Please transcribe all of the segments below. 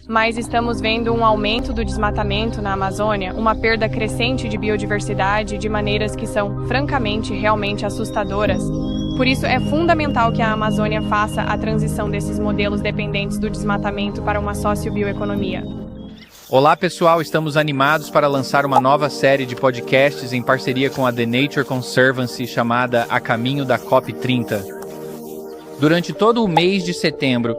mas estamos vendo um aumento do desmatamento na Amazônia, uma perda crescente de biodiversidade de maneiras que são, francamente, realmente assustadoras. Por isso, é fundamental que a Amazônia faça a transição desses modelos dependentes do desmatamento para uma sociobioeconomia. Olá pessoal, estamos animados para lançar uma nova série de podcasts em parceria com a The Nature Conservancy chamada A Caminho da COP30. Durante todo o mês de setembro,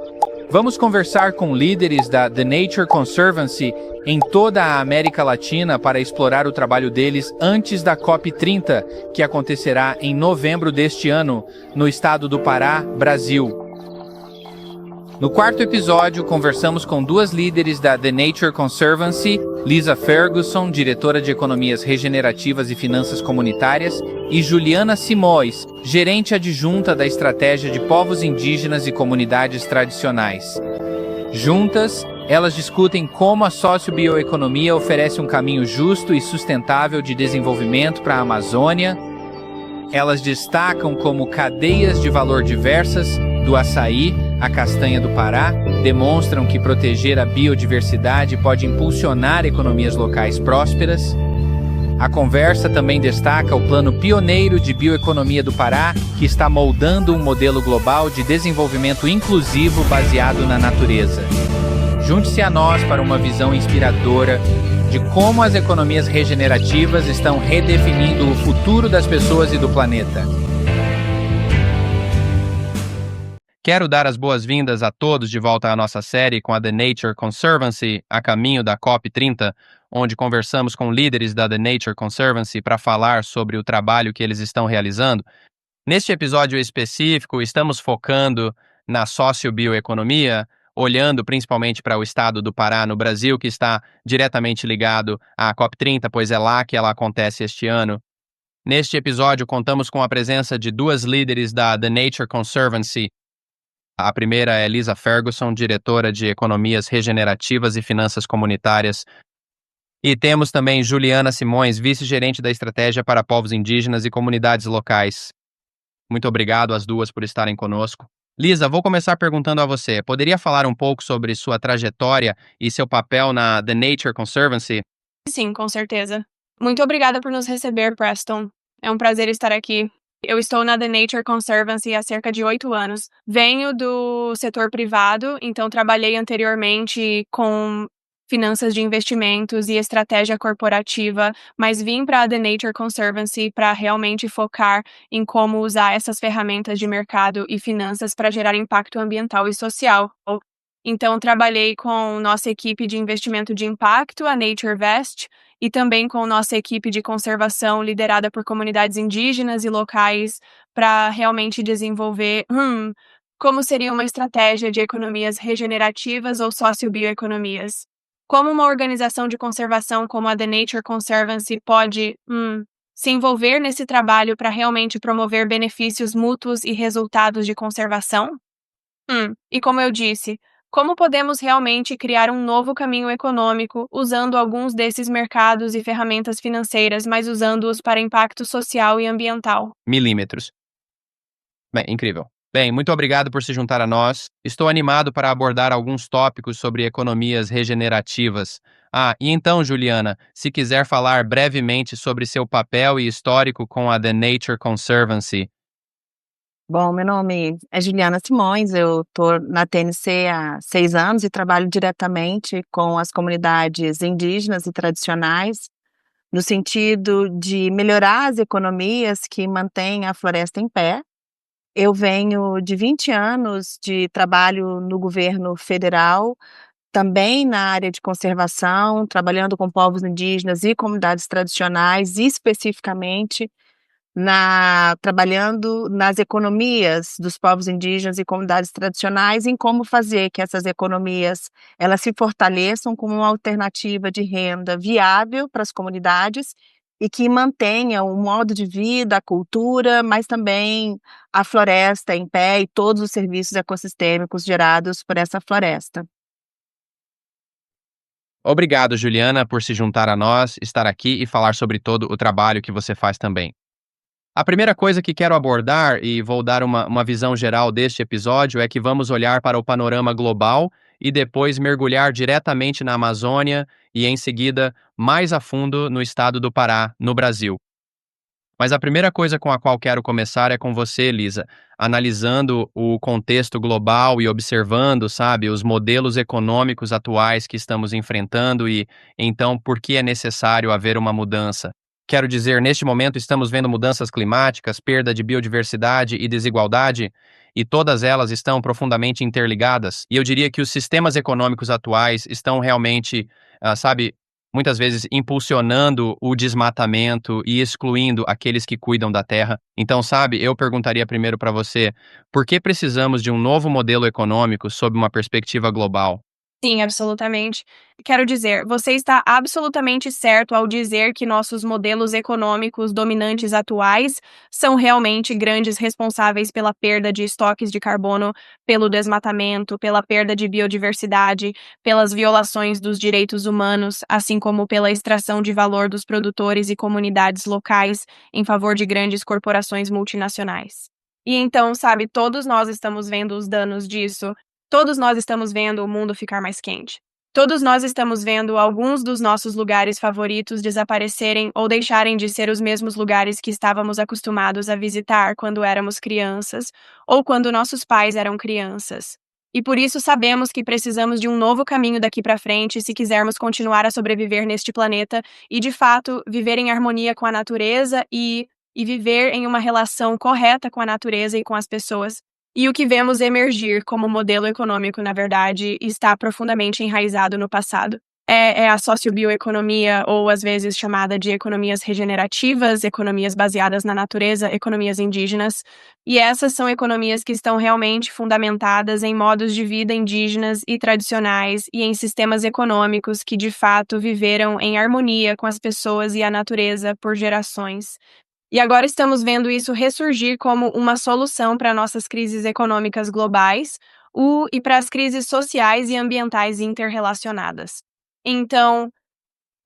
vamos conversar com líderes da The Nature Conservancy em toda a América Latina para explorar o trabalho deles antes da COP30, que acontecerá em novembro deste ano, no estado do Pará, Brasil. No quarto episódio, conversamos com duas líderes da The Nature Conservancy, Lisa Ferguson, diretora de Economias Regenerativas e Finanças Comunitárias, e Juliana Simões, gerente adjunta da Estratégia de Povos Indígenas e Comunidades Tradicionais. Juntas, elas discutem como a sociobioeconomia oferece um caminho justo e sustentável de desenvolvimento para a Amazônia. Elas destacam como cadeias de valor diversas, do açaí à castanha do Pará, demonstram que proteger a biodiversidade pode impulsionar economias locais prósperas. A conversa também destaca o plano pioneiro de bioeconomia do Pará, que está moldando um modelo global de desenvolvimento inclusivo baseado na natureza. Junte-se a nós para uma visão inspiradora de como as economias regenerativas estão redefinindo o futuro das pessoas e do planeta. Quero dar as boas-vindas a todos de volta à nossa série com a The Nature Conservancy, a caminho da COP30, onde conversamos com líderes da The Nature Conservancy para falar sobre o trabalho que eles estão realizando. Neste episódio específico, estamos focando na sociobioeconomia, olhando principalmente para o estado do Pará, no Brasil, que está diretamente ligado à COP30, pois é lá que ela acontece este ano. Neste episódio, contamos com a presença de duas líderes da The Nature Conservancy. A primeira é Lisa Ferguson, diretora de Economias Regenerativas e Finanças Comunitárias. E temos também Juliana Simões, vice-gerente da Estratégia para Povos Indígenas e Comunidades Locais. Muito obrigado às duas por estarem conosco. Lisa, vou começar perguntando a você. Poderia falar um pouco sobre sua trajetória e seu papel na The Nature Conservancy? Sim, com certeza. Muito obrigada por nos receber, Preston. É um prazer estar aqui. Eu estou na The Nature Conservancy há cerca de 8 anos. Venho do setor privado, então trabalhei anteriormente com finanças de investimentos e estratégia corporativa, mas vim para a The Nature Conservancy para realmente focar em como usar essas ferramentas de mercado e finanças para gerar impacto ambiental e social. Então, trabalhei com nossa equipe de investimento de impacto, a NatureVest, e também com nossa equipe de conservação liderada por comunidades indígenas e locais para realmente desenvolver como seria uma estratégia de economias regenerativas ou sociobioeconomias. Como uma organização de conservação como a The Nature Conservancy pode se envolver nesse trabalho para realmente promover benefícios mútuos e resultados de conservação? E como eu disse, como podemos realmente criar um novo caminho econômico usando alguns desses mercados e ferramentas financeiras, mas usando-os para impacto social e ambiental? Milímetros. Bem, incrível. Bem, muito obrigado por se juntar a nós. Estou animado para abordar alguns tópicos sobre economias regenerativas. E então, Juliana, se quiser falar brevemente sobre seu papel e histórico com a The Nature Conservancy. Bom, meu nome é Juliana Simões, eu estou na TNC há 6 anos e trabalho diretamente com as comunidades indígenas e tradicionais, no sentido de melhorar as economias que mantêm a floresta em pé. Eu venho de 20 anos de trabalho no governo federal, também na área de conservação, trabalhando com povos indígenas e comunidades tradicionais, especificamente trabalhando nas economias dos povos indígenas e comunidades tradicionais, em como fazer que essas economias elas se fortaleçam como uma alternativa de renda viável para as comunidades e que mantenha o modo de vida, a cultura, mas também a floresta em pé e todos os serviços ecossistêmicos gerados por essa floresta. Obrigado, Juliana, por se juntar a nós, estar aqui e falar sobre todo o trabalho que você faz também. A primeira coisa que quero abordar, e vou dar uma visão geral deste episódio, é que vamos olhar para o panorama global e depois mergulhar diretamente na Amazônia e, em seguida, mais a fundo no estado do Pará, no Brasil. Mas a primeira coisa com a qual quero começar é com você, Elisa, analisando o contexto global e observando, sabe, os modelos econômicos atuais que estamos enfrentando e, então, por que é necessário haver uma mudança. Quero dizer, neste momento estamos vendo mudanças climáticas, perda de biodiversidade e desigualdade, e todas elas estão profundamente interligadas. E eu diria que os sistemas econômicos atuais estão realmente, sabe, muitas vezes impulsionando o desmatamento e excluindo aqueles que cuidam da terra. Então, sabe, eu perguntaria primeiro para você, por que precisamos de um novo modelo econômico sob uma perspectiva global? Sim, absolutamente. Quero dizer, você está absolutamente certo ao dizer que nossos modelos econômicos dominantes atuais são realmente grandes responsáveis pela perda de estoques de carbono, pelo desmatamento, pela perda de biodiversidade, pelas violações dos direitos humanos, assim como pela extração de valor dos produtores e comunidades locais em favor de grandes corporações multinacionais. E então, sabe, todos nós estamos vendo os danos disso. Todos nós estamos vendo o mundo ficar mais quente. Todos nós estamos vendo alguns dos nossos lugares favoritos desaparecerem ou deixarem de ser os mesmos lugares que estávamos acostumados a visitar quando éramos crianças ou quando nossos pais eram crianças. E por isso sabemos que precisamos de um novo caminho daqui para frente se quisermos continuar a sobreviver neste planeta e, de fato, viver em harmonia com a natureza e viver em uma relação correta com a natureza e com as pessoas. E o que vemos emergir como modelo econômico, na verdade, está profundamente enraizado no passado. É a sociobioeconomia, ou às vezes chamada de economias regenerativas, economias baseadas na natureza, economias indígenas. E essas são economias que estão realmente fundamentadas em modos de vida indígenas e tradicionais e em sistemas econômicos que, de fato, viveram em harmonia com as pessoas e a natureza por gerações. E agora estamos vendo isso ressurgir como uma solução para nossas crises econômicas globais, e para as crises sociais e ambientais interrelacionadas. Então,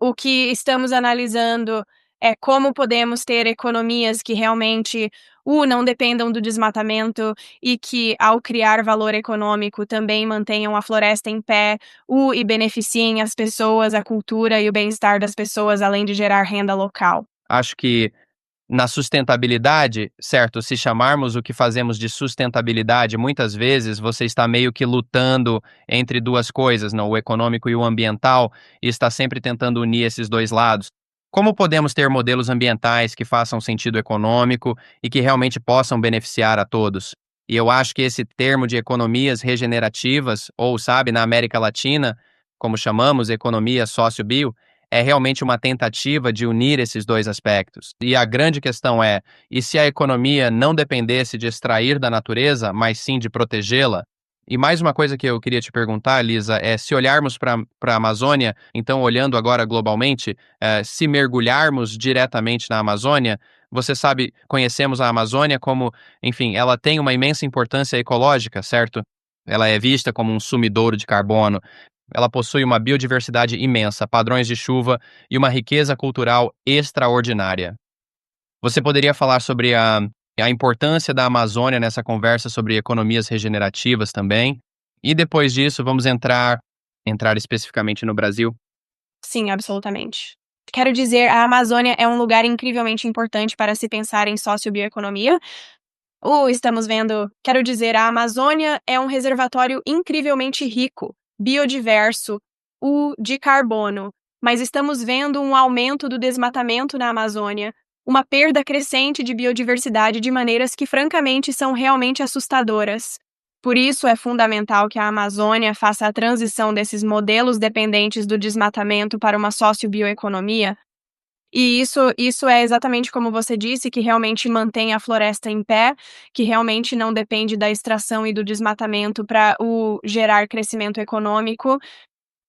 o que estamos analisando é como podemos ter economias que realmente, não dependam do desmatamento e que, ao criar valor econômico, também mantenham a floresta em pé, e beneficiem as pessoas, a cultura e o bem-estar das pessoas, além de gerar renda local. Acho que na sustentabilidade, certo, se chamarmos o que fazemos de sustentabilidade, muitas vezes você está meio que lutando entre duas coisas, não, o econômico e o ambiental, e está sempre tentando unir esses dois lados. Como podemos ter modelos ambientais que façam sentido econômico e que realmente possam beneficiar a todos? E eu acho que esse termo de economias regenerativas, ou sabe, na América Latina, como chamamos, economia sócio-bio, é realmente uma tentativa de unir esses dois aspectos. E a grande questão é: e se a economia não dependesse de extrair da natureza, mas sim de protegê-la? E mais uma coisa que eu queria te perguntar, Lisa, é se olharmos para a Amazônia, então olhando agora globalmente, se mergulharmos diretamente na Amazônia, você sabe, conhecemos a Amazônia como, enfim, ela tem uma imensa importância ecológica, certo? Ela é vista como um sumidouro de carbono. Ela possui uma biodiversidade imensa, padrões de chuva e uma riqueza cultural extraordinária. Você poderia falar sobre a importância da Amazônia nessa conversa sobre economias regenerativas também? E depois disso, vamos entrar especificamente no Brasil? Sim, absolutamente. Quero dizer, a Amazônia é um lugar incrivelmente importante para se pensar em sociobioeconomia. Estamos vendo, quero dizer, a Amazônia é um reservatório incrivelmente rico, biodiverso, de carbono, mas estamos vendo um aumento do desmatamento na Amazônia, uma perda crescente de biodiversidade de maneiras que, francamente, são realmente assustadoras. Por isso, é fundamental que a Amazônia faça a transição desses modelos dependentes do desmatamento para uma sociobioeconomia. E isso é exatamente como você disse, que realmente mantém a floresta em pé, que realmente não depende da extração e do desmatamento para o gerar crescimento econômico.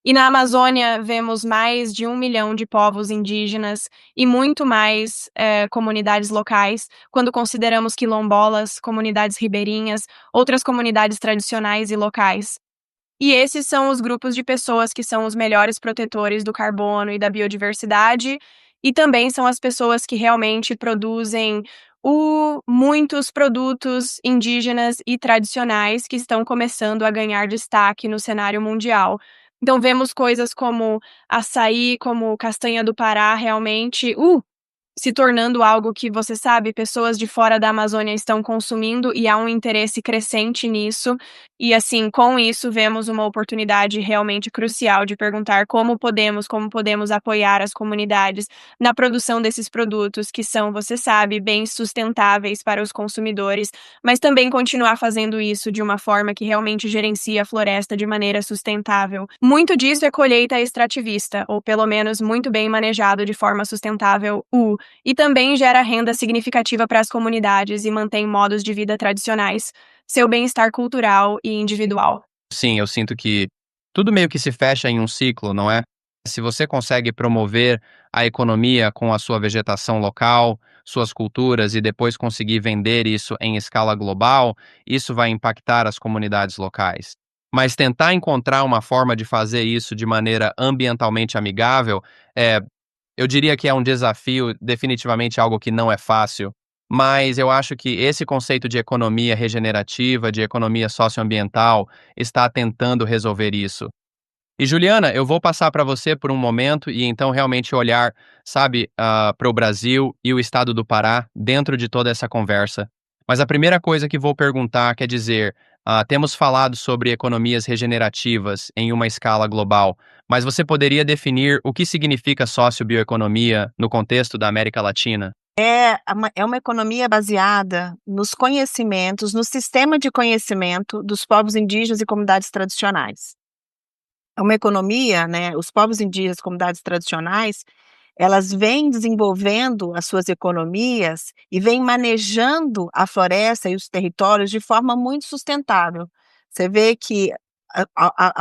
E na Amazônia vemos mais de 1 milhão de povos indígenas e muito mais, comunidades locais, quando consideramos quilombolas, comunidades ribeirinhas, outras comunidades tradicionais e locais. E esses são os grupos de pessoas que são os melhores protetores do carbono e da biodiversidade, e também são as pessoas que realmente produzem muitos produtos indígenas e tradicionais que estão começando a ganhar destaque no cenário mundial. Então vemos coisas como açaí, como castanha do Pará, realmente, se tornando algo que, você sabe, pessoas de fora da Amazônia estão consumindo e há um interesse crescente nisso. E, assim, com isso, vemos uma oportunidade realmente crucial de perguntar como podemos apoiar as comunidades na produção desses produtos que são, você sabe, bem sustentáveis para os consumidores, mas também continuar fazendo isso de uma forma que realmente gerencia a floresta de maneira sustentável. Muito disso é colheita extrativista, ou pelo menos muito bem manejado de forma sustentável, e também gera renda significativa para as comunidades e mantém modos de vida tradicionais, seu bem-estar cultural e individual. Sim, eu sinto que tudo meio que se fecha em um ciclo, não é? Se você consegue promover a economia com a sua vegetação local, suas culturas e depois conseguir vender isso em escala global, isso vai impactar as comunidades locais. Mas tentar encontrar uma forma de fazer isso de maneira ambientalmente amigável é, eu diria que é um desafio, definitivamente algo que não é fácil, mas eu acho que esse conceito de economia regenerativa, de economia socioambiental, está tentando resolver isso. E Juliana, eu vou passar para você por um momento e então realmente olhar, sabe, para o Brasil e o estado do Pará dentro de toda essa conversa. Mas a primeira coisa que vou perguntar quer dizer, temos falado sobre economias regenerativas em uma escala global, mas você poderia definir o que significa sociobioeconomia no contexto da América Latina? É uma economia baseada nos conhecimentos, no sistema de conhecimento dos povos indígenas e comunidades tradicionais. É uma economia, né, os povos indígenas, comunidades tradicionais, elas vêm desenvolvendo as suas economias e vêm manejando a floresta e os territórios de forma muito sustentável. Você vê que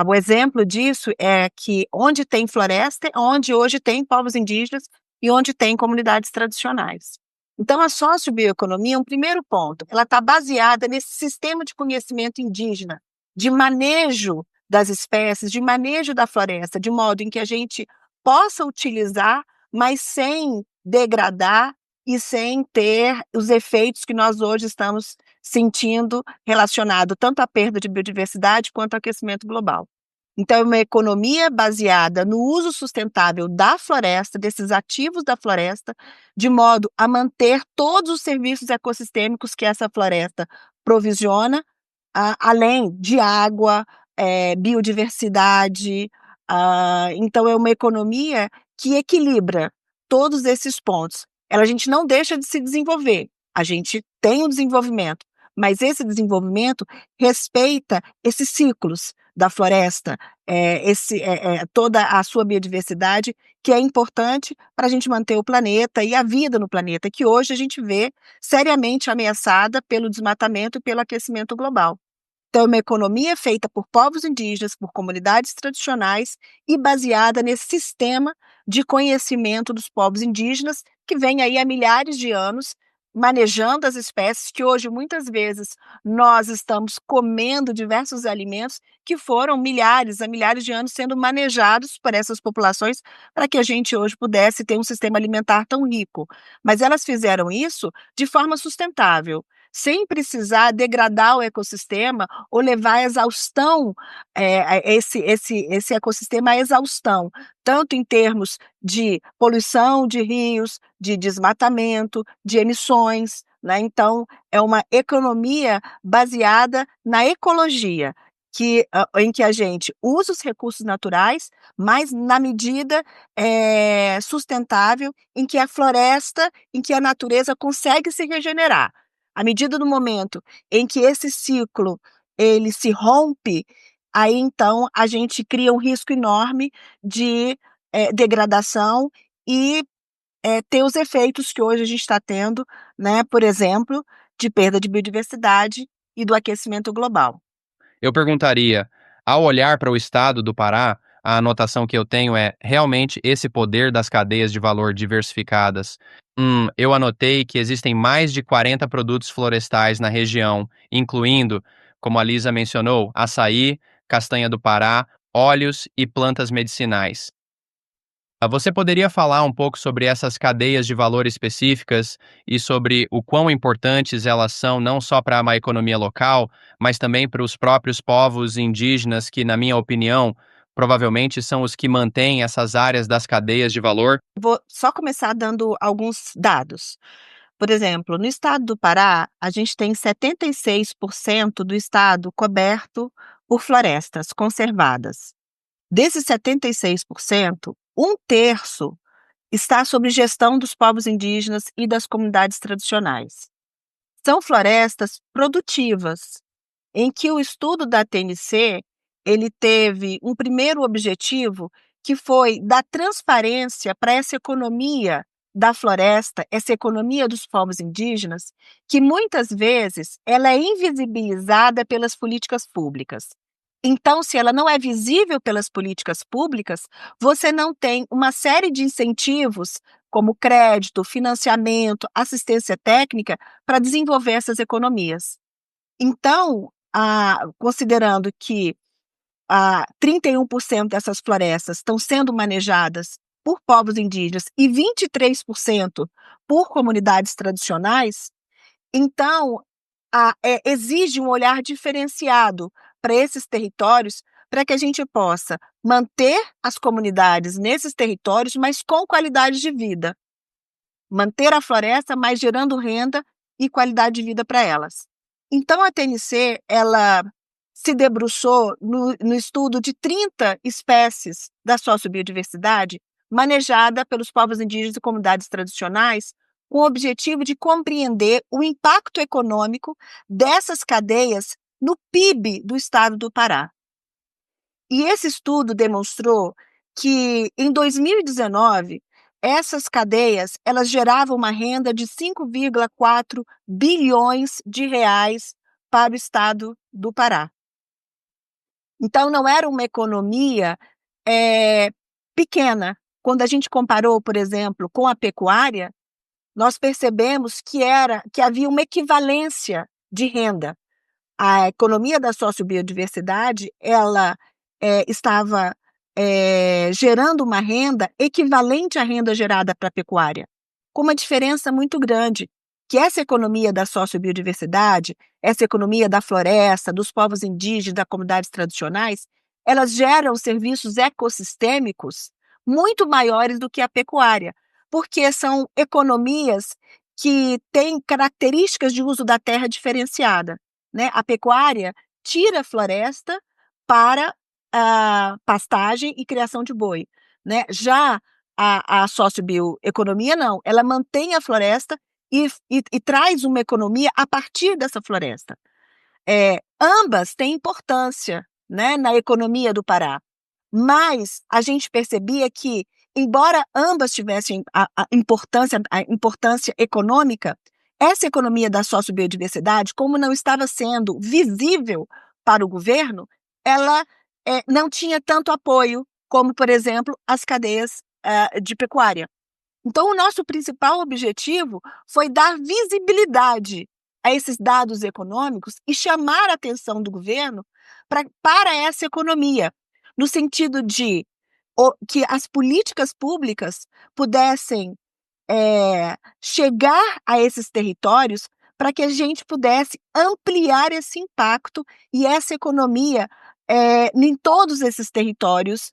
o exemplo disso é que onde tem floresta, é onde hoje tem povos indígenas e onde tem comunidades tradicionais. Então, a sociobioeconomia é um primeiro ponto. Ela está baseada nesse sistema de conhecimento indígena, de manejo das espécies, de manejo da floresta, de modo em que a gente possa utilizar, mas sem degradar e sem ter os efeitos que nós hoje estamos sentindo relacionado tanto à perda de biodiversidade quanto ao aquecimento global. Então, é uma economia baseada no uso sustentável da floresta, desses ativos da floresta, de modo a manter todos os serviços ecossistêmicos que essa floresta provisiona, além de água, biodiversidade. Então, é uma economia que equilibra todos esses pontos. A gente não deixa de se desenvolver, a gente tem o desenvolvimento, mas esse desenvolvimento respeita esses ciclos da floresta, toda a sua biodiversidade, que é importante para a gente manter o planeta e a vida no planeta, que hoje a gente vê seriamente ameaçada pelo desmatamento e pelo aquecimento global. Então, é uma economia feita por povos indígenas, por comunidades tradicionais e baseada nesse sistema de conhecimento dos povos indígenas, que vem aí há milhares de anos manejando as espécies que hoje, muitas vezes, nós estamos comendo diversos alimentos que foram milhares de anos sendo manejados por essas populações para que a gente hoje pudesse ter um sistema alimentar tão rico. Mas elas fizeram isso de forma sustentável, sem precisar degradar o ecossistema ou levar à exaustão, esse ecossistema à exaustão, tanto em termos de poluição de rios, de desmatamento, de emissões, né. Então, é uma economia baseada na ecologia, em que a gente usa os recursos naturais, mas na medida, sustentável, em que a natureza consegue se regenerar. À medida do momento em que esse ciclo ele se rompe, aí então a gente cria um risco enorme de, degradação e, ter os efeitos que hoje a gente está tendo, né, por exemplo, de perda de biodiversidade e do aquecimento global. Eu perguntaria, ao olhar para o estado do Pará, a anotação que eu tenho é realmente esse poder das cadeias de valor diversificadas. Eu anotei que existem mais de 40 produtos florestais na região, incluindo, como a Lisa mencionou, açaí, castanha do Pará, óleos e plantas medicinais. Você poderia falar um pouco sobre essas cadeias de valor específicas e sobre o quão importantes elas são não só para uma economia local, mas também para os próprios povos indígenas que, na minha opinião, provavelmente são os que mantêm essas áreas das cadeias de valor? Vou só começar dando alguns dados. Por exemplo, no estado do Pará, a gente tem 76% do estado coberto por florestas conservadas. Desses 76%, um terço está sob gestão dos povos indígenas e das comunidades tradicionais. São florestas produtivas, em que o estudo da TNC, ele teve um primeiro objetivo, que foi dar transparência para essa economia da floresta, essa economia dos povos indígenas, que muitas vezes ela é invisibilizada pelas políticas públicas. Então, se ela não é visível pelas políticas públicas, você não tem uma série de incentivos, como crédito, financiamento, assistência técnica, para desenvolver essas economias. Então, considerando que 31% dessas florestas estão sendo manejadas por povos indígenas e 23% por comunidades tradicionais, então exige um olhar diferenciado para esses territórios, para que a gente possa manter as comunidades nesses territórios, mas com qualidade de vida. Manter a floresta, mas gerando renda e qualidade de vida para elas. Então a TNC, ela se debruçou no estudo de 30 espécies da sociobiodiversidade manejada pelos povos indígenas e comunidades tradicionais, com o objetivo de compreender o impacto econômico dessas cadeias no PIB do estado do Pará. E esse estudo demonstrou que, em 2019, essas cadeias elas geravam uma renda de 5,4 bilhões de reais para o estado do Pará. Então, não era uma economia pequena. Quando a gente comparou, por exemplo, com a pecuária, nós percebemos que havia uma equivalência de renda. A economia da sociobiodiversidade, ela estava gerando uma renda equivalente à renda gerada para a pecuária, com uma diferença muito grande, que essa economia da sociobiodiversidade, essa economia da floresta, dos povos indígenas, das comunidades tradicionais, elas geram serviços ecossistêmicos muito maiores do que a pecuária, porque são economias que têm características de uso da terra diferenciada, né? A pecuária tira a floresta para a pastagem e criação de boi, né? Já a sociobioeconomia não, ela mantém a floresta e traz uma economia a partir dessa floresta. Ambas têm importância, né, na economia do Pará, mas a gente percebia que, embora ambas tivessem a importância econômica, essa economia da sociobiodiversidade, como não estava sendo visível para o governo, ela não tinha tanto apoio como, por exemplo, as cadeias de pecuária. Então, o nosso principal objetivo foi dar visibilidade a esses dados econômicos e chamar a atenção do governo para essa economia, no sentido de que as políticas públicas pudessem chegar a esses territórios para que a gente pudesse ampliar esse impacto e essa economia em todos esses territórios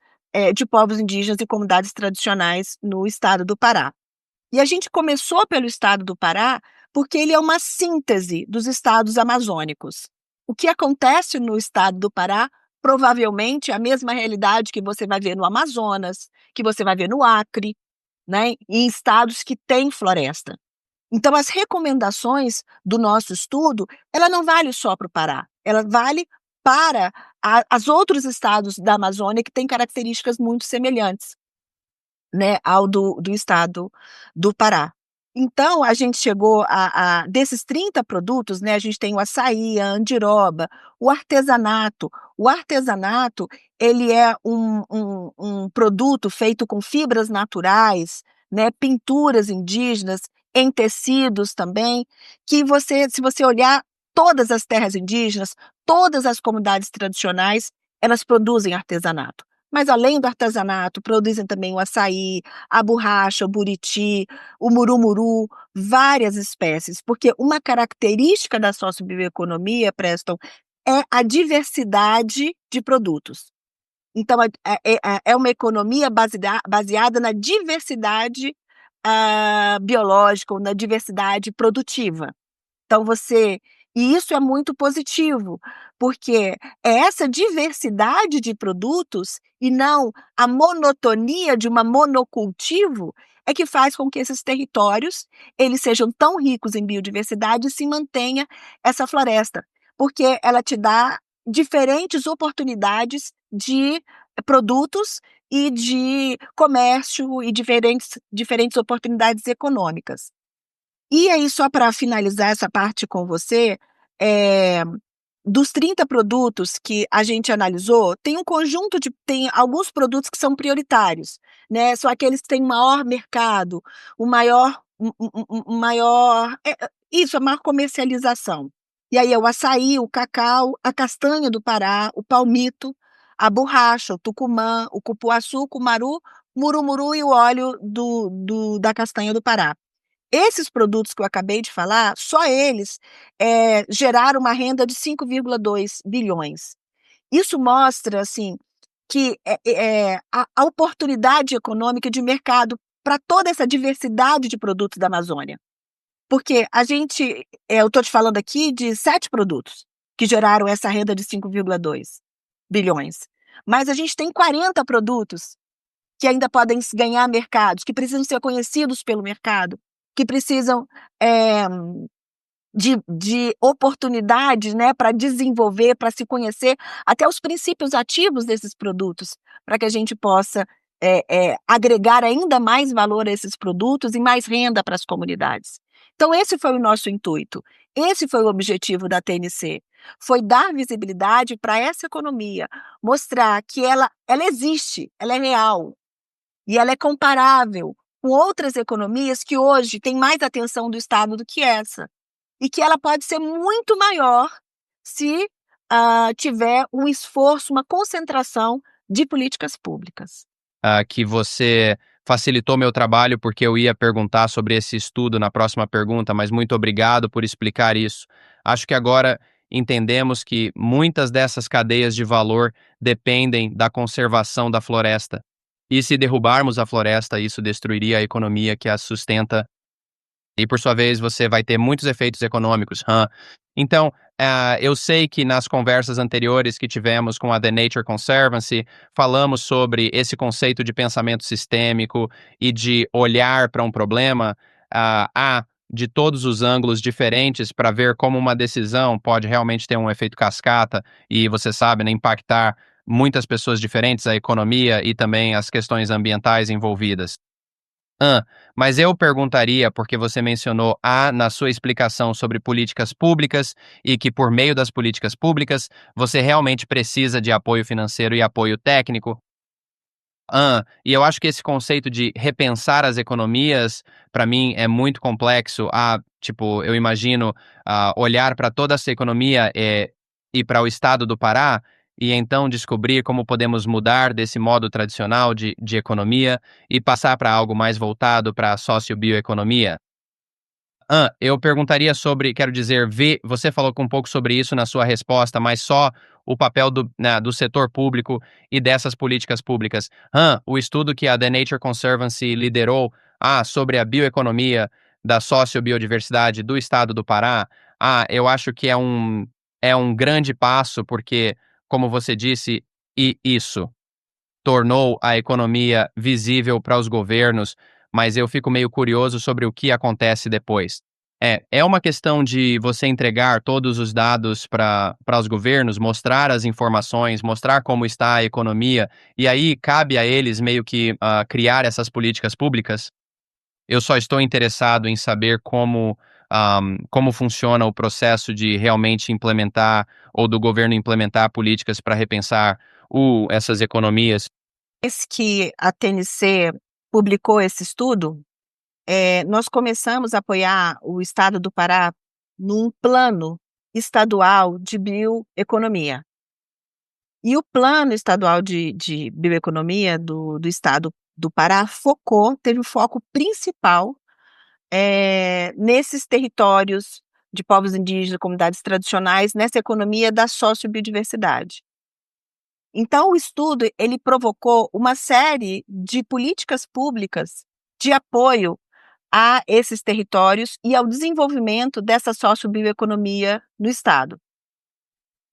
de povos indígenas e comunidades tradicionais no estado do Pará. E a gente começou pelo estado do Pará porque ele é uma síntese dos estados amazônicos. O que acontece no estado do Pará provavelmente é a mesma realidade que você vai ver no Amazonas, que você vai ver no Acre, né, em estados que têm floresta. Então, as recomendações do nosso estudo, ela não vale só para o Pará, ela vale para os outros estados da Amazônia que têm características muito semelhantes, né, ao do estado do Pará. Então, a gente chegou desses 30 produtos, né, a gente tem o açaí, a andiroba, o artesanato. O artesanato, ele é um produto feito com fibras naturais, né, pinturas indígenas, em tecidos também, que se você olhar todas as terras indígenas, todas as comunidades tradicionais, elas produzem artesanato. Mas além do artesanato, produzem também o açaí, a borracha, o buriti, o murumuru, várias espécies, porque uma característica da sociobioeconomia, Preston, é a diversidade de produtos. Então, é uma economia baseada na diversidade biológica, ou na diversidade produtiva. Então e isso é muito positivo, porque é essa diversidade de produtos e não a monotonia de uma monocultivo é que faz com que esses territórios, eles sejam tão ricos em biodiversidade e se mantenha essa floresta, porque ela te dá diferentes oportunidades de produtos e de comércio e diferentes oportunidades econômicas. E aí, só para finalizar essa parte com você, eh, dos 30 produtos que a gente analisou, tem alguns produtos que são prioritários, né, são aqueles que têm maior mercado, o maior um maior isso, a maior comercialização. E aí é o açaí, o cacau, a castanha do Pará, o palmito, a borracha, o tucumã, o cupuaçu, o cumaru, murumuru e o óleo da castanha do Pará. Esses produtos que eu acabei de falar, só eles, geraram uma renda de 5,2 bilhões. Isso mostra, assim, que, a oportunidade econômica de mercado para toda essa diversidade de produtos da Amazônia. Porque eu estou te falando aqui de 7 produtos que geraram essa renda de 5,2 bilhões, mas a gente tem 40 produtos que ainda podem ganhar mercados, que precisam ser conhecidos pelo mercado, que precisam de oportunidades, né, para desenvolver, para se conhecer até os princípios ativos desses produtos, para que a gente possa agregar ainda mais valor a esses produtos e mais renda para as comunidades. Então esse foi o nosso intuito, esse foi o objetivo da TNC, foi dar visibilidade para essa economia, mostrar que ela existe, ela é real, e ela é comparável com outras economias que hoje têm mais atenção do Estado do que essa. E que ela pode ser muito maior se tiver um esforço, uma concentração de políticas públicas. Que você facilitou meu trabalho, porque eu ia perguntar sobre esse estudo na próxima pergunta, mas muito obrigado por explicar isso. Acho que agora entendemos que muitas dessas cadeias de valor dependem da conservação da floresta. E se derrubarmos a floresta, isso destruiria a economia que a sustenta e por sua vez você vai ter muitos efeitos econômicos. Então, eu sei que nas conversas anteriores que tivemos com a The Nature Conservancy, falamos sobre esse conceito de pensamento sistêmico e de olhar para um problema de todos os ângulos diferentes para ver como uma decisão pode realmente ter um efeito cascata e, você sabe, né, impactar muitas pessoas diferentes, a economia e também as questões ambientais envolvidas. Mas eu perguntaria, porque você mencionou na sua explicação sobre políticas públicas e que por meio das políticas públicas você realmente precisa de apoio financeiro e apoio técnico. E eu acho que esse conceito de repensar as economias, para mim, é muito complexo. Tipo, eu imagino olhar para toda essa economia e para o estado do Pará, e então descobrir como podemos mudar desse modo tradicional de economia e passar para algo mais voltado para a sociobioeconomia. Eu perguntaria sobre, quero dizer, você falou um pouco sobre isso na sua resposta, mas só o papel do setor público e dessas políticas públicas. O estudo que a The Nature Conservancy liderou, sobre a bioeconomia da sociobiodiversidade do estado do Pará, eu acho que é um grande passo, porque, como você disse, e isso tornou a economia visível para os governos, mas eu fico meio curioso sobre o que acontece depois. É uma questão de você entregar todos os dados para os governos, mostrar as informações, mostrar como está a economia, e aí cabe a eles meio que criar essas políticas públicas? Eu só estou interessado em saber como funciona o processo de realmente implementar ou do governo implementar políticas para repensar essas economias. Desde que a TNC publicou esse estudo, nós começamos a apoiar o estado do Pará num plano estadual de bioeconomia. E o Plano Estadual de Bioeconomia do Estado do Pará teve o foco principal nesses territórios de povos indígenas, comunidades tradicionais, nessa economia da sociobiodiversidade. Então, o estudo ele provocou uma série de políticas públicas de apoio a esses territórios e ao desenvolvimento dessa sociobioeconomia no Estado.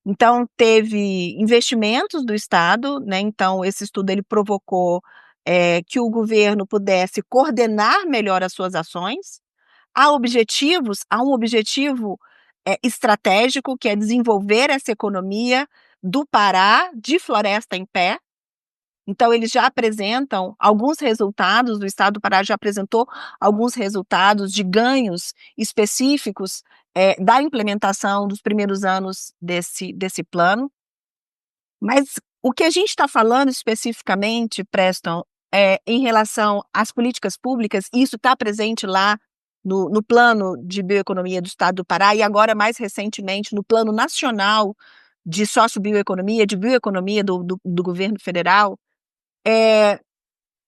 Então, teve investimentos do Estado, né? Então, esse estudo ele provocou que o governo pudesse coordenar melhor as suas ações. Há um objetivo estratégico, que é desenvolver essa economia do Pará de floresta em pé. Então, eles já apresentam alguns resultados, o Estado do Pará já apresentou alguns resultados de ganhos específicos da implementação dos primeiros anos desse plano. Mas o que a gente está falando especificamente, Preston, em relação às políticas públicas, e isso está presente lá no Plano de Bioeconomia do Estado do Pará e agora, mais recentemente, no Plano Nacional de Sociobioeconomia, de Bioeconomia do Governo Federal,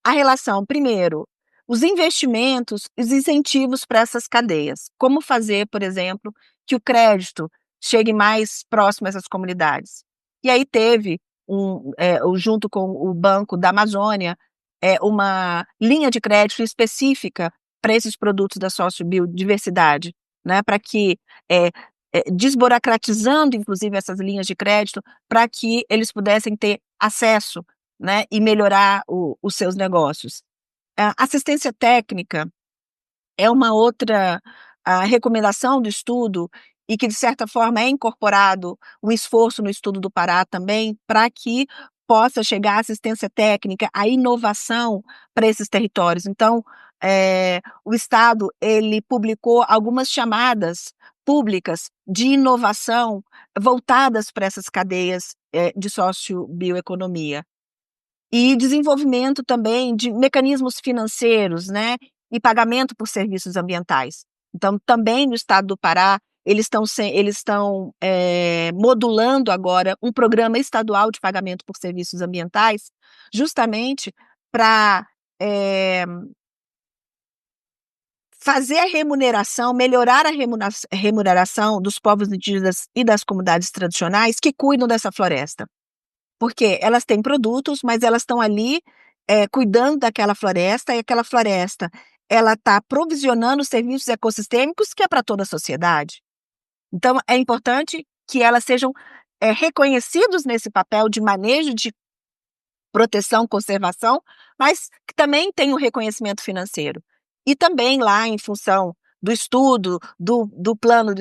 a relação, primeiro, os investimentos, os incentivos para essas cadeias. Como fazer, por exemplo, que o crédito chegue mais próximo a essas comunidades. E aí teve, junto com o Banco da Amazônia, uma linha de crédito específica para esses produtos da sociobiodiversidade, né, para que, desburocratizando, inclusive, essas linhas de crédito, para que eles pudessem ter acesso, né, e melhorar os seus negócios. A assistência técnica é uma outra recomendação do estudo e que, de certa forma, é incorporado um esforço no estudo do Pará também, para que possa chegar a assistência técnica, a inovação para esses territórios. Então, o Estado ele publicou algumas chamadas públicas de inovação voltadas para essas cadeias de sociobioeconomia. E desenvolvimento também de mecanismos financeiros, né, e pagamento por serviços ambientais. Então, também no estado do Pará, eles estão modulando agora um programa estadual de pagamento por serviços ambientais, justamente para fazer a remuneração, melhorar a remuneração dos povos indígenas e das comunidades tradicionais que cuidam dessa floresta. Porque elas têm produtos, mas elas estão ali cuidando daquela floresta, e aquela floresta ela está provisionando serviços ecossistêmicos que é para toda a sociedade. Então, é importante que elas sejam reconhecidos nesse papel de manejo, de proteção, conservação, mas que também tem um reconhecimento financeiro. E também lá, em função do estudo do plano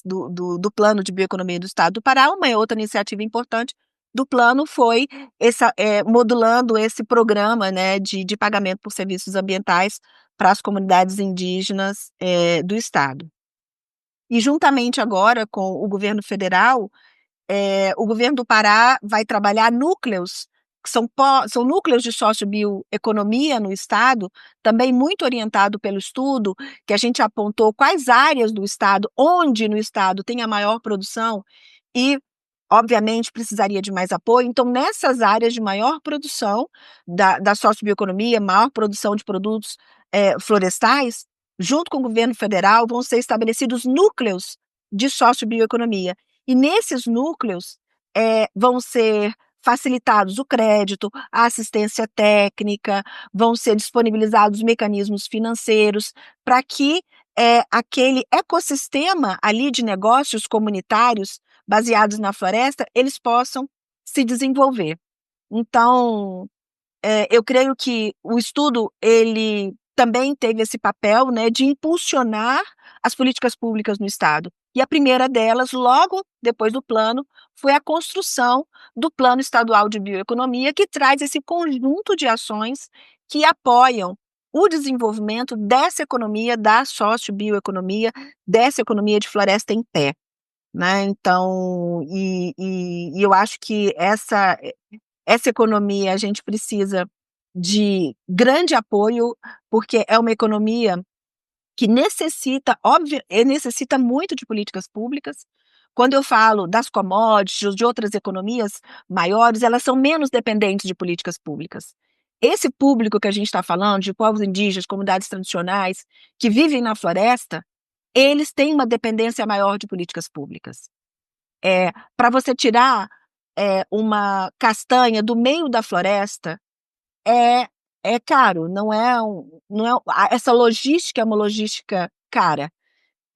do plano de bioeconomia do Estado do Pará, uma outra iniciativa importante do plano foi modulando esse programa, né, de pagamento por serviços ambientais para as comunidades indígenas do Estado. E juntamente agora com o governo federal, o governo do Pará vai trabalhar núcleos, que são núcleos de sociobioeconomia no Estado, também muito orientado pelo estudo, que a gente apontou quais áreas do Estado, onde no Estado tem a maior produção e, obviamente, precisaria de mais apoio. Então, nessas áreas de maior produção da sociobioeconomia, maior produção de produtos florestais, junto com o governo federal, vão ser estabelecidos núcleos de sociobioeconomia. E nesses núcleos vão ser facilitados o crédito, a assistência técnica, vão ser disponibilizados mecanismos financeiros para que aquele ecossistema ali de negócios comunitários baseados na floresta, eles possam se desenvolver. Então, eu creio que o estudo ele também teve esse papel, né, de impulsionar as políticas públicas no Estado. E a primeira delas, logo depois do plano, foi a construção do Plano Estadual de Bioeconomia, que traz esse conjunto de ações que apoiam o desenvolvimento dessa economia, da sociobioeconomia, dessa economia de floresta em pé, né? Então, eu acho que essa economia a gente precisa de grande apoio, porque é uma economia que necessita muito de políticas públicas, Quando eu falo das commodities, de outras economias maiores, elas são menos dependentes de políticas públicas. Esse público que a gente está falando, de povos indígenas, comunidades tradicionais, que vivem na floresta, eles têm uma dependência maior de políticas públicas. Para você tirar uma castanha do meio da floresta, é, é caro, essa logística é uma logística cara.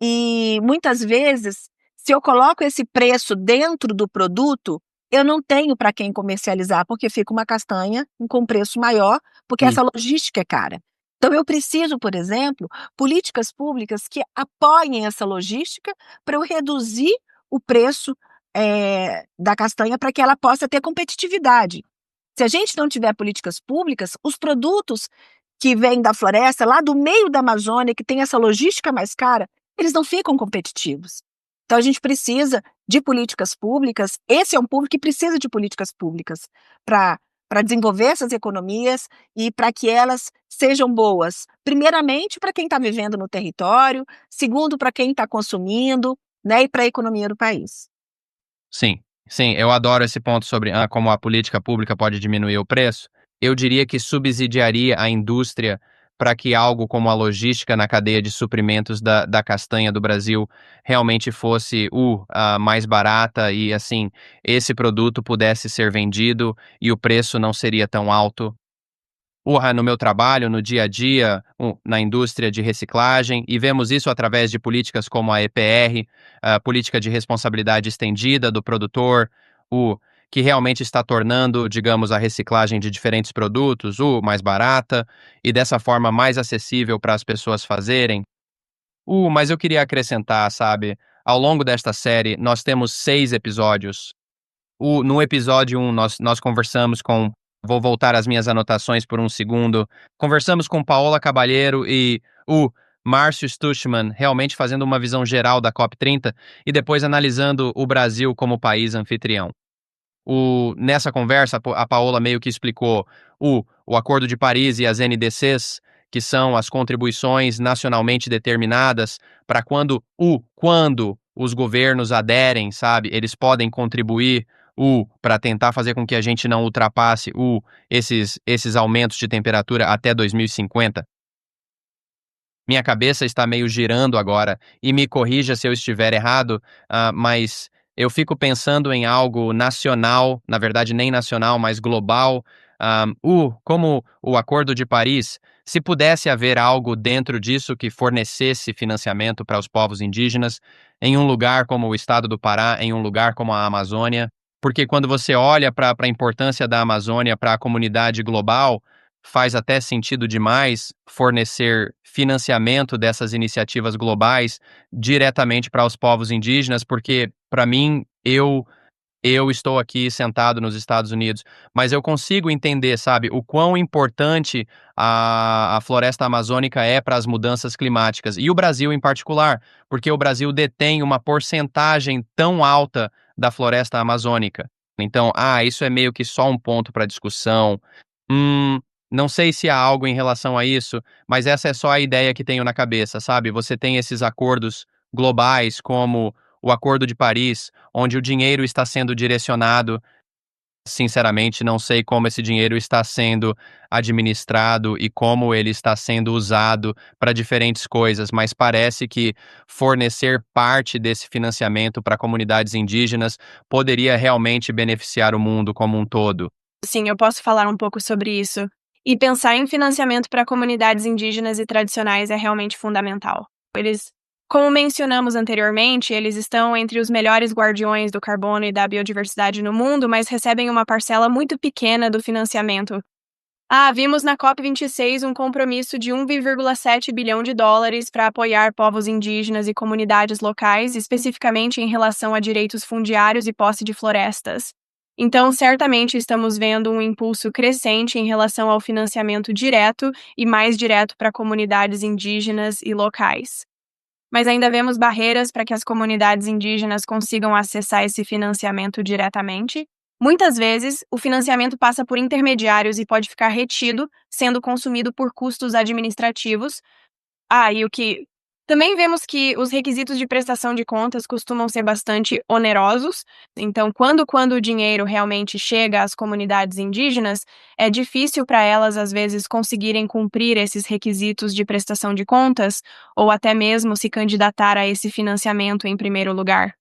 E muitas vezes, se eu coloco esse preço dentro do produto, eu não tenho para quem comercializar, porque fica uma castanha com preço maior, porque essa logística é cara. Então, eu preciso, por exemplo, políticas públicas que apoiem essa logística para eu reduzir o preço da castanha para que ela possa ter competitividade. Se a gente não tiver políticas públicas, os produtos que vêm da floresta, lá do meio da Amazônia, que tem essa logística mais cara, eles não ficam competitivos. Então, a gente precisa de políticas públicas. Esse é um público que precisa de políticas públicas para desenvolver essas economias e para que elas sejam boas. Primeiramente, para quem está vivendo no território, segundo, para quem está consumindo, né, e para a economia do país. Sim, sim, eu adoro esse ponto sobre como a política pública pode diminuir o preço. Eu diria que subsidiaria a indústria para que algo como a logística na cadeia de suprimentos da castanha do Brasil realmente fosse mais barata e, assim, esse produto pudesse ser vendido e o preço não seria tão alto. No meu trabalho, no dia a dia, na indústria de reciclagem, e vemos isso através de políticas como a EPR, a política de responsabilidade estendida do produtor, que realmente está tornando, digamos, a reciclagem de diferentes produtos, mais barata e dessa forma mais acessível para as pessoas fazerem. Mas eu queria acrescentar, sabe, ao longo desta série, nós temos 6 episódios. No episódio 1, nós conversamos com. Vou voltar às minhas anotações por um segundo. Conversamos com Paola Cabalheiro e o Márcio Stuchman, realmente fazendo uma visão geral da COP30 e depois analisando o Brasil como país anfitrião. Nessa conversa, a Paola meio que explicou o Acordo de Paris e as NDCs, que são as contribuições nacionalmente determinadas para quando os governos aderem, sabe, eles podem contribuir para tentar fazer com que a gente não ultrapasse esses aumentos de temperatura até 2050. Minha cabeça está meio girando agora, e me corrija se eu estiver errado, mas eu fico pensando em algo nacional, na verdade nem nacional, mas global, como o Acordo de Paris, se pudesse haver algo dentro disso que fornecesse financiamento para os povos indígenas, em um lugar como o estado do Pará, em um lugar como a Amazônia, porque quando você olha para a importância da Amazônia para a comunidade global, faz até sentido demais fornecer financiamento dessas iniciativas globais diretamente para os povos indígenas, porque, para mim, eu estou aqui sentado nos Estados Unidos, mas eu consigo entender, sabe, o quão importante a floresta amazônica é para as mudanças climáticas, e o Brasil em particular, porque o Brasil detém uma porcentagem tão alta da floresta amazônica. Então, isso é meio que só um ponto para discussão. Hum, não sei se há algo em relação a isso, mas essa é só a ideia que tenho na cabeça, sabe? Você tem esses acordos globais, como o Acordo de Paris, onde o dinheiro está sendo direcionado. Sinceramente, não sei como esse dinheiro está sendo administrado e como ele está sendo usado para diferentes coisas, mas parece que fornecer parte desse financiamento para comunidades indígenas poderia realmente beneficiar o mundo como um todo. Sim, eu posso falar um pouco sobre isso. E pensar em financiamento para comunidades indígenas e tradicionais é realmente fundamental. Como mencionamos anteriormente, eles estão entre os melhores guardiões do carbono e da biodiversidade no mundo, mas recebem uma parcela muito pequena do financiamento. Vimos na COP26 um compromisso de 1,7 bilhão de dólares para apoiar povos indígenas e comunidades locais, especificamente em relação a direitos fundiários e posse de florestas. Então, certamente estamos vendo um impulso crescente em relação ao financiamento direto e mais direto para comunidades indígenas e locais. Mas ainda vemos barreiras para que as comunidades indígenas consigam acessar esse financiamento diretamente. Muitas vezes, o financiamento passa por intermediários e pode ficar retido, sendo consumido por custos administrativos. E o que Também vemos que os requisitos de prestação de contas costumam ser bastante onerosos. Então, quando o dinheiro realmente chega às comunidades indígenas, é difícil para elas, às vezes, conseguirem cumprir esses requisitos de prestação de contas ou até mesmo se candidatar a esse financiamento em primeiro lugar.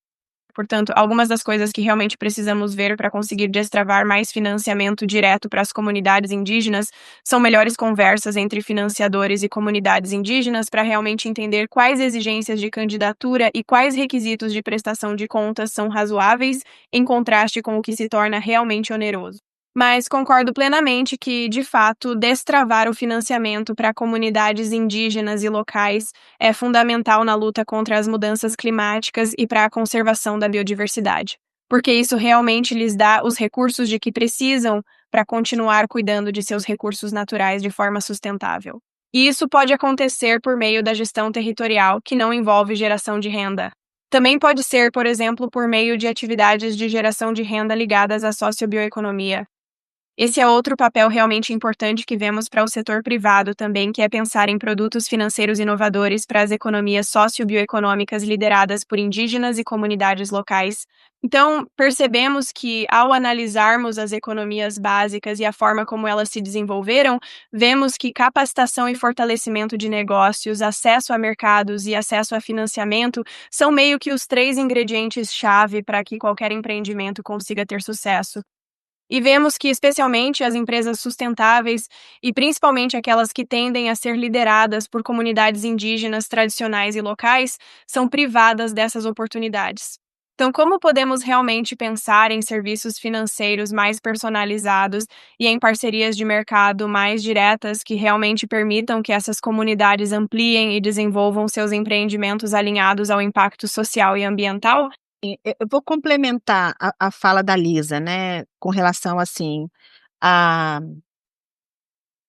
Portanto, algumas das coisas que realmente precisamos ver para conseguir destravar mais financiamento direto para as comunidades indígenas são melhores conversas entre financiadores e comunidades indígenas para realmente entender quais exigências de candidatura e quais requisitos de prestação de contas são razoáveis, em contraste com o que se torna realmente oneroso. Mas concordo plenamente que, de fato, destravar o financiamento para comunidades indígenas e locais é fundamental na luta contra as mudanças climáticas e para a conservação da biodiversidade, porque isso realmente lhes dá os recursos de que precisam para continuar cuidando de seus recursos naturais de forma sustentável. E isso pode acontecer por meio da gestão territorial, que não envolve geração de renda. Também pode ser, por exemplo, por meio de atividades de geração de renda ligadas à sociobioeconomia. Esse é outro papel realmente importante que vemos para o setor privado também, que é pensar em produtos financeiros inovadores para as economias sociobioeconômicas lideradas por indígenas e comunidades locais. Então, percebemos que, ao analisarmos as economias básicas e a forma como elas se desenvolveram, vemos que capacitação e fortalecimento de negócios, acesso a mercados e acesso a financiamento são meio que os três ingredientes-chave para que qualquer empreendimento consiga ter sucesso. E vemos que, especialmente, as empresas sustentáveis, e principalmente aquelas que tendem a ser lideradas por comunidades indígenas tradicionais e locais, são privadas dessas oportunidades. Então, como podemos realmente pensar em serviços financeiros mais personalizados e em parcerias de mercado mais diretas que realmente permitam que essas comunidades ampliem e desenvolvam seus empreendimentos alinhados ao impacto social e ambiental? Eu vou complementar a fala da Lisa, né, com relação, assim, à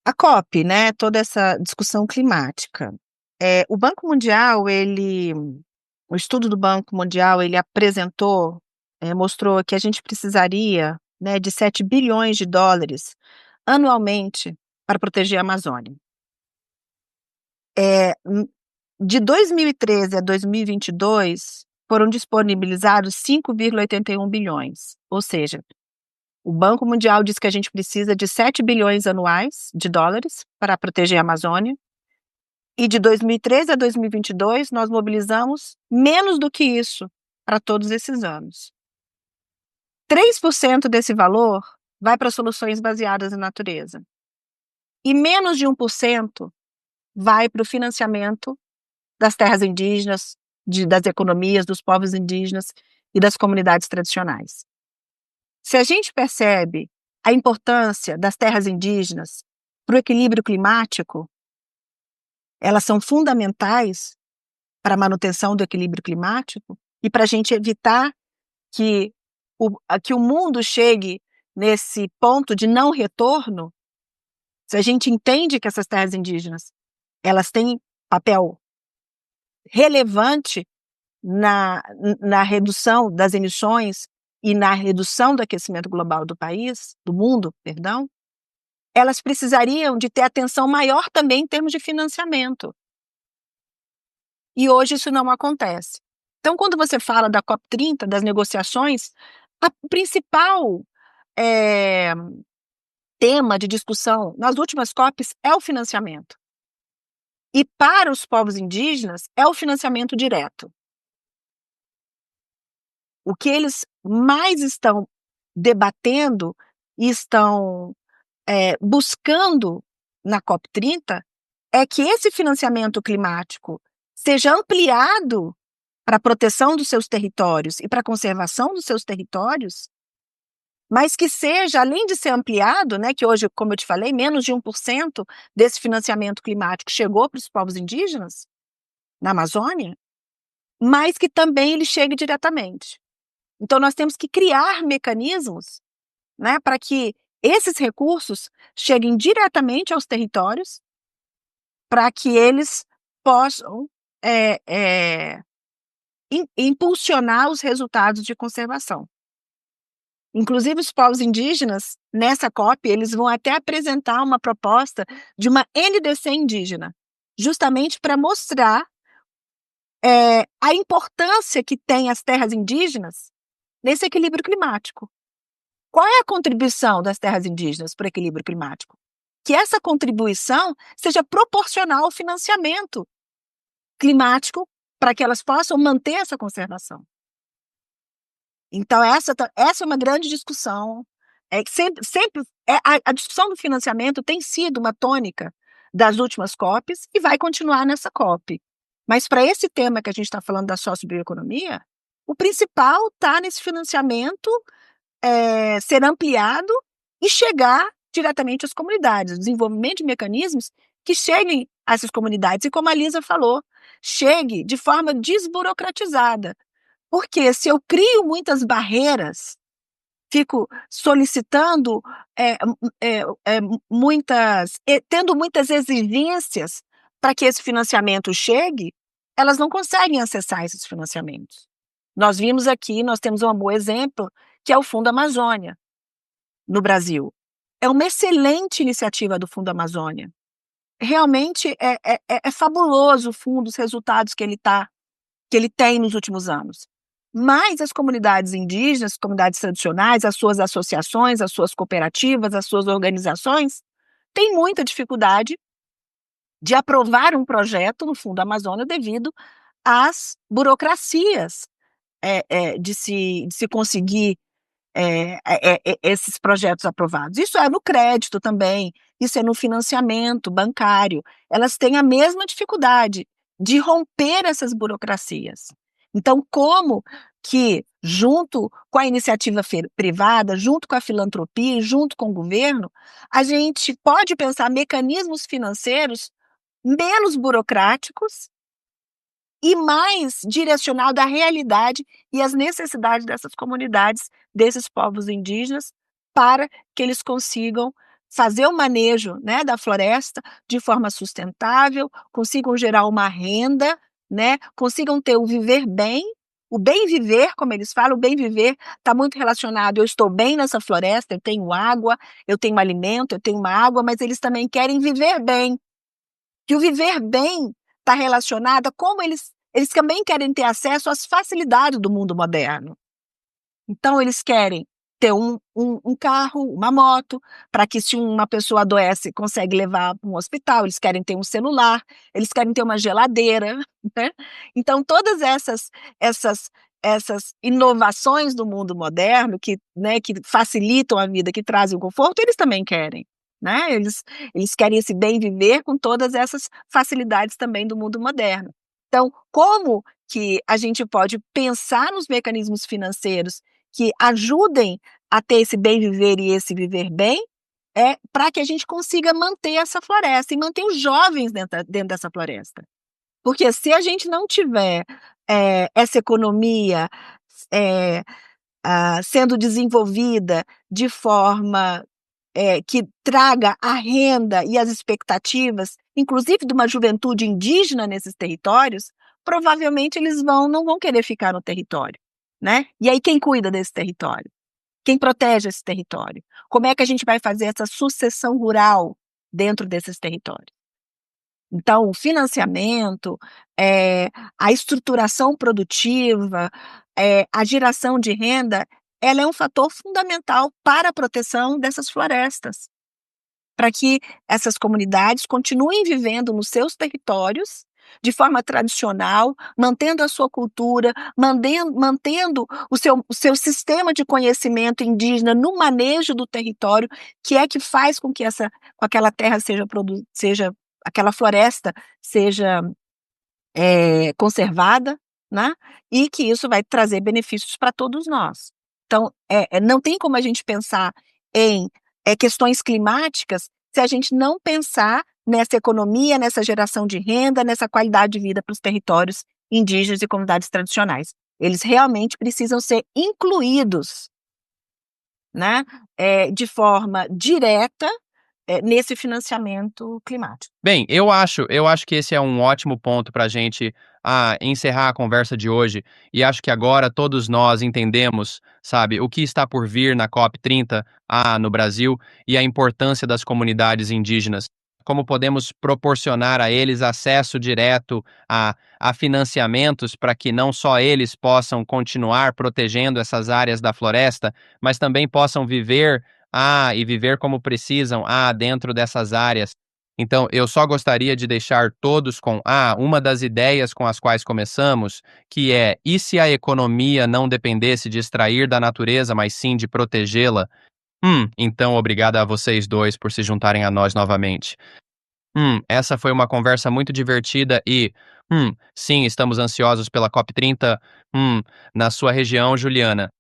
à COP, né, toda essa discussão climática. O Banco Mundial, o estudo do Banco Mundial, ele apresentou, mostrou que a gente precisaria, né, de 7 bilhões de dólares anualmente para proteger a Amazônia. De 2013 a 2022, foram disponibilizados 5,81 bilhões, ou seja, o Banco Mundial diz que a gente precisa de 7 bilhões anuais de dólares para proteger a Amazônia, e de 2013 a 2022 nós mobilizamos menos do que isso para todos esses anos. 3% desse valor vai para soluções baseadas na natureza, e menos de 1% vai para o financiamento das terras indígenas, das economias dos povos indígenas e das comunidades tradicionais. Se a gente percebe a importância das terras indígenas para o equilíbrio climático, elas são fundamentais para a manutenção do equilíbrio climático e para a gente evitar que o mundo chegue nesse ponto de não retorno. Se a gente entende que essas terras indígenas elas têm papel relevante na redução das emissões e na redução do aquecimento global do mundo, perdão, elas precisariam de ter atenção maior também em termos de financiamento. E hoje isso não acontece. Então, quando você fala da COP30, das negociações, o principal tema de discussão nas últimas COPs é o financiamento. E para os povos indígenas é o financiamento direto. O que eles mais estão debatendo e estão buscando na COP30 é que esse financiamento climático seja ampliado para a proteção dos seus territórios e para a conservação dos seus territórios, mas que seja, além de ser ampliado, né, que hoje, como eu te falei, menos de 1% desse financiamento climático chegou para os povos indígenas na Amazônia, mas que também ele chegue diretamente. Então, nós temos que criar mecanismos, né, para que esses recursos cheguem diretamente aos territórios, para que eles possam impulsionar os resultados de conservação. Inclusive, os povos indígenas, nessa COP, eles vão até apresentar uma proposta de uma NDC indígena, justamente para mostrar a importância que tem as terras indígenas nesse equilíbrio climático. Qual é a contribuição das terras indígenas para o equilíbrio climático? Que essa contribuição seja proporcional ao financiamento climático para que elas possam manter essa conservação. Então, essa é uma grande discussão. A discussão do financiamento tem sido uma tônica das últimas COPs e vai continuar nessa COP. Mas para esse tema que a gente está falando da sociobioeconomia, o principal está nesse financiamento ser ampliado e chegar diretamente às comunidades, o desenvolvimento de mecanismos que cheguem a essas comunidades. E como a Lisa falou, chegue de forma desburocratizada. Porque se eu crio muitas barreiras, fico solicitando tendo muitas exigências para que esse financiamento chegue, elas não conseguem acessar esses financiamentos. Nós vimos aqui, nós temos um bom exemplo, que é o Fundo Amazônia, no Brasil. É uma excelente iniciativa do Fundo Amazônia. Realmente é fabuloso o fundo, os resultados que ele tem nos últimos anos. Mas as comunidades indígenas, as comunidades tradicionais, as suas associações, as suas cooperativas, as suas organizações, têm muita dificuldade de aprovar um projeto no Fundo Amazônia devido às burocracias de se conseguir esses projetos aprovados. Isso é no crédito também, isso é no financiamento bancário. Elas têm a mesma dificuldade de romper essas burocracias. Então, como que, junto com a iniciativa privada, junto com a filantropia, junto com o governo, a gente pode pensar mecanismos financeiros menos burocráticos e mais direcionado à realidade e às necessidades dessas comunidades, desses povos indígenas, para que eles consigam fazer o manejo, né, da floresta de forma sustentável, consigam gerar uma renda, né, consigam ter o viver bem, o bem viver, como eles falam. O bem viver está muito relacionado, eu estou bem nessa floresta, eu tenho água, eu tenho alimento, eu tenho uma água, mas eles também querem viver bem. Que o viver bem está relacionado a como eles também querem ter acesso às facilidades do mundo moderno. Então, eles querem ter um carro, uma moto, para que, se uma pessoa adoece, consegue levar para um hospital. Eles querem ter um celular, eles querem ter uma geladeira, né? Então, todas essas inovações do mundo moderno que facilitam a vida, que trazem o conforto, eles também querem. Né? Eles querem esse bem viver com todas essas facilidades também do mundo moderno. Então, como que a gente pode pensar nos mecanismos financeiros que ajudem a ter esse bem viver e esse viver bem, para que a gente consiga manter essa floresta e manter os jovens dentro dessa floresta. Porque se a gente não tiver essa economia sendo desenvolvida de forma que traga a renda e as expectativas, inclusive de uma juventude indígena nesses territórios, provavelmente eles não vão querer ficar no território, né? E aí quem cuida desse território? Quem protege esse território? Como é que a gente vai fazer essa sucessão rural dentro desses territórios? Então, o financiamento, a estruturação produtiva, a geração de renda, ela é um fator fundamental para a proteção dessas florestas, para que essas comunidades continuem vivendo nos seus territórios de forma tradicional, mantendo a sua cultura, mantendo o seu sistema de conhecimento indígena no manejo do território, que faz com que aquela terra seja aquela floresta seja conservada, né? E que isso vai trazer benefícios para todos nós. Então, não tem como a gente pensar em questões climáticas se a gente não pensar nessa economia, nessa geração de renda, nessa qualidade de vida para os territórios indígenas e comunidades tradicionais. Eles realmente precisam ser incluídos, né, de forma direta nesse financiamento climático. Bem, eu acho que esse é um ótimo ponto para a gente encerrar a conversa de hoje, e acho que agora todos nós entendemos, sabe, o que está por vir na COP30 no Brasil e a importância das comunidades indígenas como podemos proporcionar a eles acesso direto a financiamentos para que não só eles possam continuar protegendo essas áreas da floresta, mas também possam viver e viver como precisam dentro dessas áreas. Então, eu só gostaria de deixar todos com uma das ideias com as quais começamos, que é: e se a economia não dependesse de extrair da natureza, mas sim de protegê-la? Então obrigado a vocês dois por se juntarem a nós novamente. Essa foi uma conversa muito divertida e, sim, estamos ansiosos pela COP30, na sua região, Juliana.